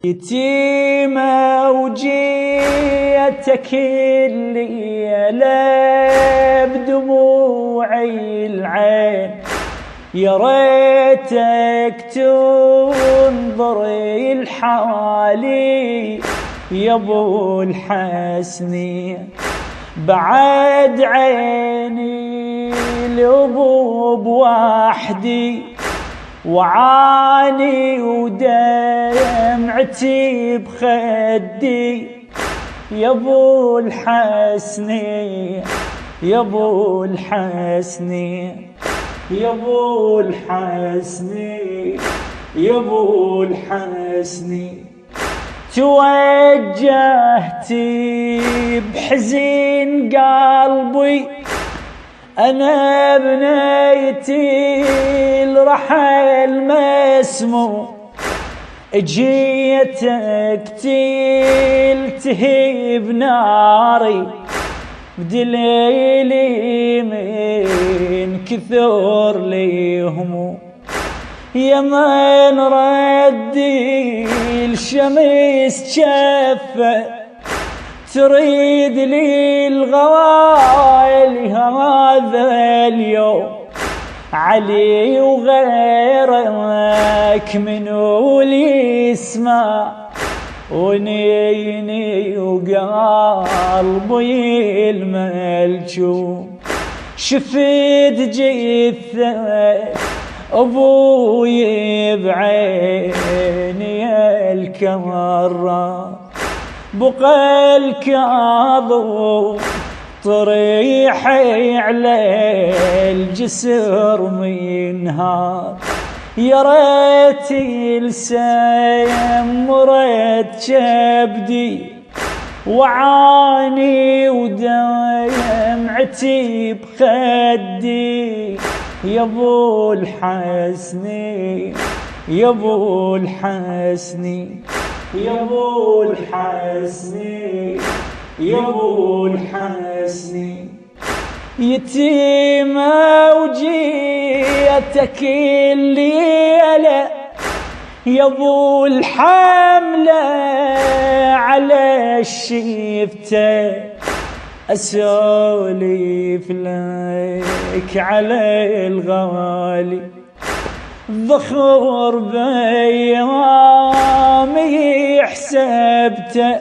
يتيمة وجيتك الليلة ابدموعي العين، يريتك تنضر الحالي يا ابو الحسنين، بعد عيني الابو ابوحدي واعاني ودمعتي ابخدي يا ابو الحسنين، يا ابو الحسنين، يا ابو الحسنين، يا ابو الحسنين. توجهت ابحزن قلبي أنا ابنيت الرحل مسموم، اجيتك تلتهب ناري بدليلي من كثر لي هموم، يا من ردي الشمس شفة تريد لي الغوالي هذا اليوم، علي وغيرك منو اللي يسمع ونيني وقلبي الملجوم، شفت جثة ابوي بعيني الكرة، بقى الكاظم طريحي على الجسر منها، يا ريت السيم مرد كبدي واعاني ودمعتي ابخدي يا ابو الحسنين، يا ابو الحسنين، يا ابو الحسنين، يا ابو الحسنين. يتيمة وجيتك الليلة يا ابو الحملة على الشفته، اسولف لك على الغالي ذخر بيامي حسبته،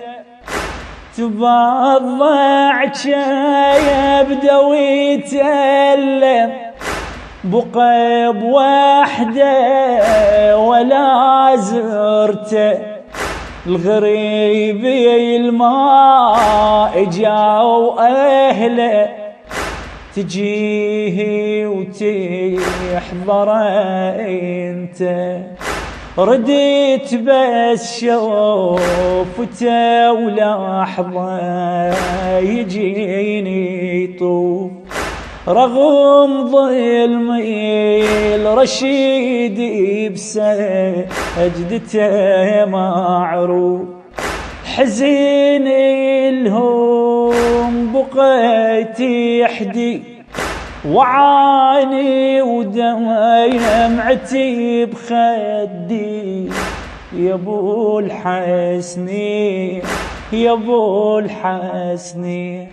تبضع يبدا ويتألم بقى بوحده ولا زرته، الغريب الماء جاو اهله تجيه وتحضر انت، رديت بس شوفته ولحظة يجيني طوف، رغم ظلمي الرشيد بسجدته معروف، حزين الهم بقيت يحدي واعاني ودمعتي ابخدي يا ابو الحسنين، يا ابو الحسنين.